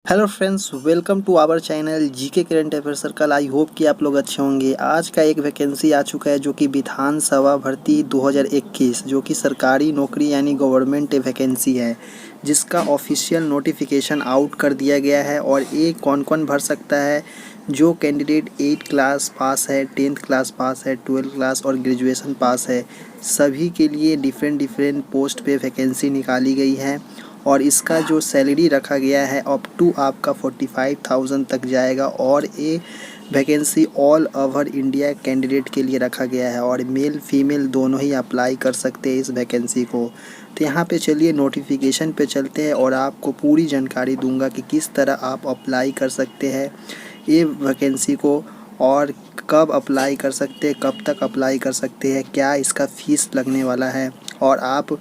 Hello friends, welcome to our channel GK current affair circle. I hope कि आप लोग अच्छे होंगे। आज का एक वैकेंसी आ चुका है जो कि विधानसभा भर्ती 2021 जो कि सरकारी नौकरी यानी गवर्नमेंट वैकेंसी है, जिसका ऑफिशियल नोटिफिकेशन आउट कर दिया गया है। और ये कौन कौन भर सकता है? जो कैंडिडेट 8 क्लास पास है, 10th क्लास पास है, 12th क्लास और ग्रेजुएशन पास है, सभी के लिए डिफरेंट पोस्ट पे वैकेंसी निकाली गई है। और इसका जो सैलरी रखा गया है अप टू आपका 45,000 तक जाएगा। और ये vacancy all over India candidate के लिए रखा गया है और मेल फीमेल दोनों ही अप्लाई कर सकते हैं इस वैकेंसी को। तो यहाँ पे चलिए नोटिफिकेशन पे चलते हैं और आपको पूरी जानकारी दूंगा कि किस तरह आप अप्लाई कर सकते हैं ये वैकेंसी को, और कब अप्लाई कर सकते हैं, कब तक अप्लाई कर सकते हैं, क्या इसका फ़ीस लगने वाला है, और आप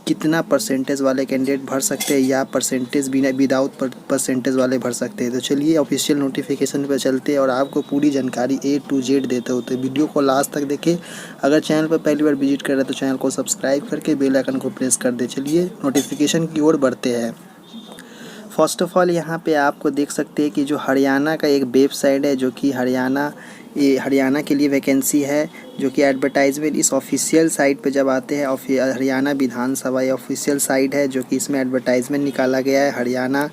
कितना परसेंटेज वाले कैंडिडेट भर सकते हैं या परसेंटेज बिना विदाउट परसेंटेज वाले भर सकते हैं। तो चलिए ऑफिशियल नोटिफिकेशन पर चलते हैं और आपको पूरी जानकारी A to Z देते होते। वीडियो को लास्ट तक देखें। अगर चैनल पर पहली बार विजिट कर रहे हैं तो चैनल को सब्सक्राइब करके बेल आइकन को प्रेस कर दे। चलिए नोटिफिकेशन की ओर बढ़ते हैं। फर्स्ट ऑफ ऑल यहाँ पे आपको देख सकते हैं कि जो हरियाणा का एक वेबसाइट है जो कि हरियाणा के लिए वैकेंसी है, जो कि एडवर्टाइजमेंट इस ऑफिशियल साइट पे जब आते हैं, हरियाणा विधानसभा ये ऑफिशियल साइट है जो कि इसमें एडवर्टाइजमेंट निकाला गया है। हरियाणा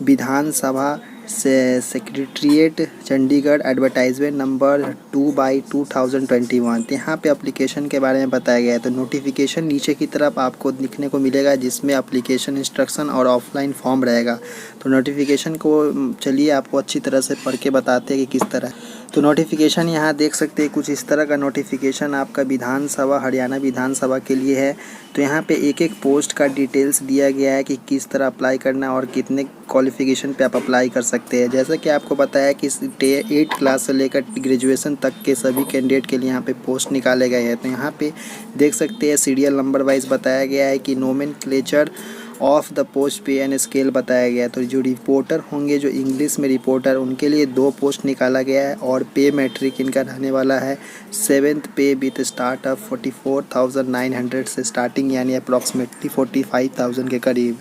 विधानसभा से सेक्रेटरीट चंडीगढ़ एडवर्टाइजमेंट नंबर 2/2021। यहाँ पे एप्लीकेशन के बारे में बताया गया है। तो नोटिफिकेशन नीचे की तरफ आपको दिखने को मिलेगा जिसमें एप्लीकेशन इंस्ट्रक्शन और ऑफलाइन फॉर्म रहेगा। तो नोटिफिकेशन को चलिए आपको अच्छी तरह से पढ़ के बताते हैं कि किस तरह। तो नोटिफिकेशन यहाँ देख सकते हैं, कुछ इस तरह का नोटिफिकेशन आपका विधानसभा हरियाणा विधानसभा के लिए है। तो यहाँ पे एक एक पोस्ट का डिटेल्स दिया गया है कि किस तरह अप्लाई करना है और कितने क्वालिफिकेशन पे आप अप्लाई कर सकते हैं। जैसा कि आपको बताया कि 8 क्लास से लेकर ग्रेजुएशन तक के सभी कैंडिडेट के लिए यहाँ पे पोस्ट निकाले गए हैं। तो यहाँ पे देख सकते हैं सीरियल नंबर वाइज बताया गया है कि नोमेनक्लेचर ऑफ द पोस्ट पे एंड स्केल बताया गया है। तो जो रिपोर्टर होंगे, जो इंग्लिश में रिपोर्टर, उनके लिए 2 पोस्ट निकाला गया है और पे मैट्रिक इनका रहने वाला है 7th पे विथ स्टार्ट ऑफ 44,900 से स्टार्टिंग, यानी अप्रॉक्सीमेटली 45,000 के करीब।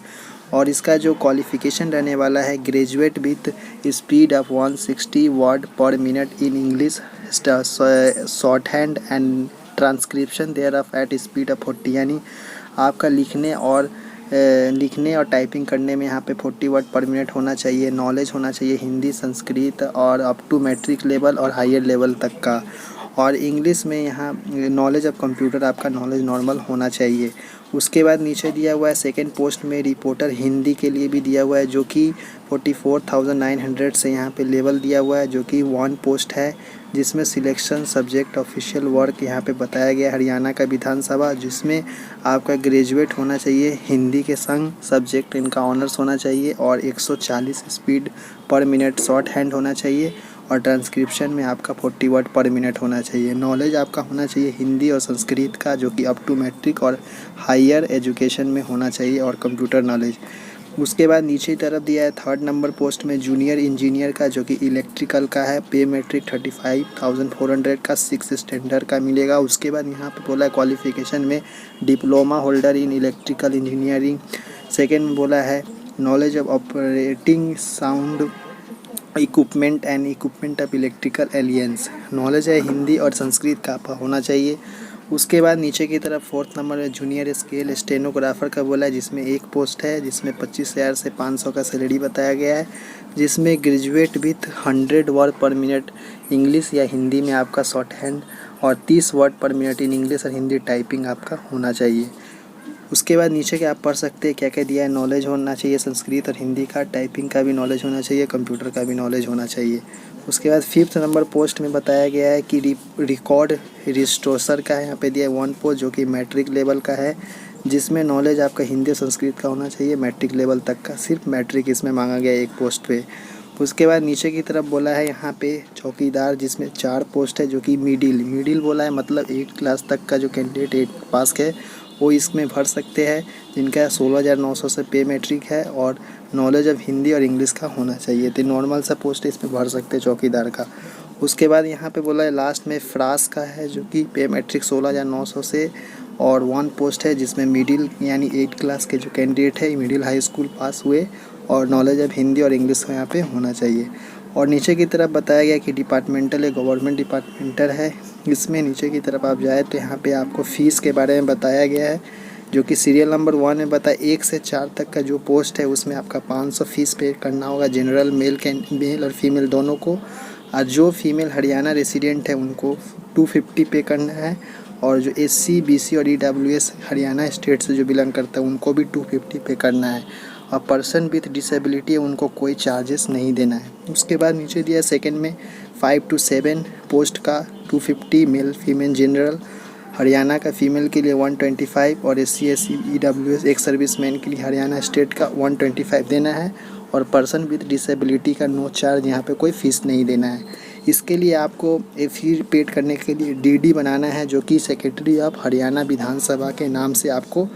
और इसका जो क्वालिफिकेशन रहने वाला है graduate with speed of 160 word per minute in English shorthand and transcription thereof at speed of 40, यानी आपका लिखने और टाइपिंग करने में यहाँ पे 40 वर्ड पर मिनट होना चाहिए। नॉलेज होना चाहिए हिंदी, संस्कृत और अप टू मैट्रिक लेवल और हायर लेवल तक का। और इंग्लिश में यहाँ नॉलेज ऑफ कंप्यूटर आपका नॉलेज नॉर्मल होना चाहिए। उसके बाद नीचे दिया हुआ है सेकंड पोस्ट में रिपोर्टर हिंदी के लिए भी दिया हुआ है, जो कि 44,900 से यहाँ पे लेवल दिया हुआ है, जो कि 1 पोस्ट है, जिसमें सिलेक्शन सब्जेक्ट ऑफिशियल वर्क यहाँ पे बताया गया हरियाणा का विधानसभा, जिसमें आपका ग्रेजुएट होना चाहिए हिंदी के संग, सब्जेक्ट इनका ऑनर्स होना चाहिए और 140 स्पीड पर मिनट शॉर्ट हैंड होना चाहिए और ट्रांसक्रिप्शन में आपका 40 वर्ड पर मिनट होना चाहिए। नॉलेज आपका होना चाहिए हिंदी और संस्कृत का, जो कि अप टू मैट्रिक और हायर एजुकेशन में होना चाहिए, और कंप्यूटर नॉलेज। उसके बाद नीचे तरफ दिया है 3rd नंबर पोस्ट में जूनियर इंजीनियर का, जो कि इलेक्ट्रिकल का है। पे मैट्रिक 35,400 का 6 स्टैंडर्ड का मिलेगा। उसके बाद यहाँ पे बोला है क्वालिफिकेशन में diploma holder in electrical engineering. Second में बोला है knowledge of operating sound equipment and equipment of electrical aliens. Knowledge है हिंदी और संस्कृत का आपका होना चाहिए। उसके बाद नीचे की तरफ 4th नंबर में जूनियर स्केल स्टेनोग्राफर का बोला है, जिसमें 1 पोस्ट है, जिसमें 25,000 से 500 का सैलरी बताया गया है, जिसमें graduate with 100 word per minute English या हिंदी में आपका शॉर्ट हैंड और 30 word per minute in English और हिंदी टाइपिंग आपका होना चाहिए। उसके बाद नीचे के आप पढ़ सकते हैं क्या क्या दिया है। नॉलेज होना चाहिए संस्कृत और हिंदी का, टाइपिंग का भी नॉलेज होना चाहिए, कंप्यूटर का भी नॉलेज होना चाहिए। उसके बाद 5th नंबर पोस्ट में बताया गया है कि रिकॉर्ड रजिस्ट्रेशन का है, यहाँ पे दिया है 1 पोस्ट, जो कि मैट्रिक लेवल का है, जिसमें नॉलेज आपका हिंदी और संस्कृत का होना चाहिए मैट्रिक लेवल तक का, सिर्फ मैट्रिक इसमें मांगा गया है 1 पोस्ट पे। उसके बाद नीचे की तरफ बोला है यहाँ पे चौकीदार, जिसमें 4 पोस्ट है, जो कि मिडिल बोला है, मतलब 8 क्लास तक का जो कैंडिडेट 8 पास है वो इसमें भर सकते हैं, जिनका 16,900 से पे मैट्रिक है और नॉलेज ऑफ हिंदी और इंग्लिश का होना चाहिए। तो नॉर्मल सा पोस्ट इसमें भर सकते हैं चौकीदार का। उसके बाद यहाँ पे बोला है लास्ट में फ्रास का है, जो कि पे मैट्रिक 16,900 से और 1 पोस्ट है, जिसमें मिडिल यानी 8 क्लास के जो कैंडिडेट है मिडिल हाई स्कूल पास हुए और नॉलेज अब हिंदी और इंग्लिश का यहाँ पे होना चाहिए। और नीचे की तरफ बताया गया कि डिपार्टमेंटल है, गवर्नमेंट डिपार्टमेंटल है। इसमें नीचे की तरफ आप जाए तो यहाँ पे आपको फ़ीस के बारे में बताया गया है, जो कि सीरियल नंबर 1 में बताया 1 से 4 तक का जो पोस्ट है उसमें आपका 500 फ़ीस पे करना होगा, जनरल मेल और फीमेल दोनों को। और जो फीमेल हरियाणा रेसिडेंट है उनको 250 पे करना है, और जो SC BC और EWS हरियाणा स्टेट से जो बिलोंग करता है उनको भी 250 पे करना है। और पर्सन विथ डिसेबिलिटी है उनको कोई चार्जेस नहीं देना है। उसके बाद नीचे दिया सेकंड में 5 to 7 पोस्ट का 250 मेल फीमेल जनरल, हरियाणा का फ़ीमेल के लिए 125 और SC SC EWS एक सर्विसमैन के लिए हरियाणा स्टेट का 125 देना है। और पर्सन विद डिसेबिलिटी का नो चार्ज, यहाँ पे कोई फ़ीस नहीं देना है। इसके लिए आपको फ़ी पेड करने के लिए DD बनाना है, जो कि सेक्रेटरी ऑफ हरियाणा विधानसभा के नाम से आपको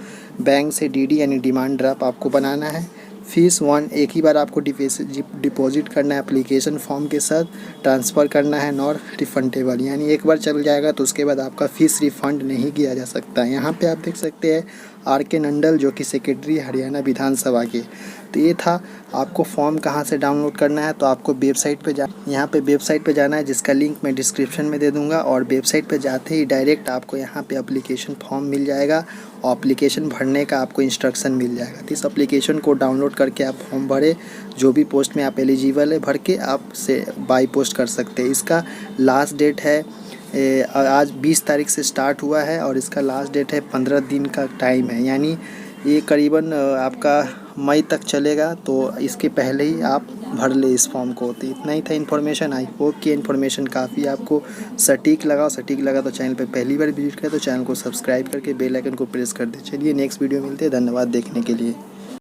बैंक से DD यानी डिमांड ड्राफ्ट आपको बनाना है। फ़ीस 1 एक ही बार आपको डिपॉजिट करना है, एप्लीकेशन फॉर्म के साथ ट्रांसफ़र करना है, नॉट रिफंडेबल, यानी एक बार चल जाएगा तो उसके बाद आपका फ़ीस रिफ़ंड नहीं किया जा सकता। यहाँ पे आप देख सकते हैं RK नंडल जो कि सेक्रेटरी हरियाणा विधानसभा के। तो ये था। आपको फॉर्म कहाँ से डाउनलोड करना है, तो आपको वेबसाइट पे यहाँ पे वेबसाइट पे जाना है, जिसका लिंक मैं डिस्क्रिप्शन में दे दूँगा। और वेबसाइट पे जाते ही डायरेक्ट आपको यहाँ पे एप्लीकेशन फॉर्म मिल जाएगा और एप्लीकेशन भरने का आपको इंस्ट्रक्शन मिल जाएगा। तो इस एप्लीकेशन को डाउनलोड करके आप फॉर्म भरें, जो भी पोस्ट में आप एलिजिबल है भर के आप से बाई पोस्ट कर सकते हैं। इसका लास्ट डेट है आज 20 तारीख से स्टार्ट हुआ है और इसका लास्ट डेट है 15 दिन का टाइम है, यानी ये करीबन आपका मई तक चलेगा। तो इसके पहले ही आप भर ले इस फॉर्म को। तो इतना ही था इन्फॉर्मेशन। आई होप कि इन्फॉर्मेशन काफ़ी आपको सटीक लगा तो चैनल पे पहली बार विजिट करें तो चैनल को सब्सक्राइब करके बेल आइकन को प्रेस कर दें। चलिए नेक्स्ट वीडियो मिलते हैं। धन्यवाद देखने के लिए।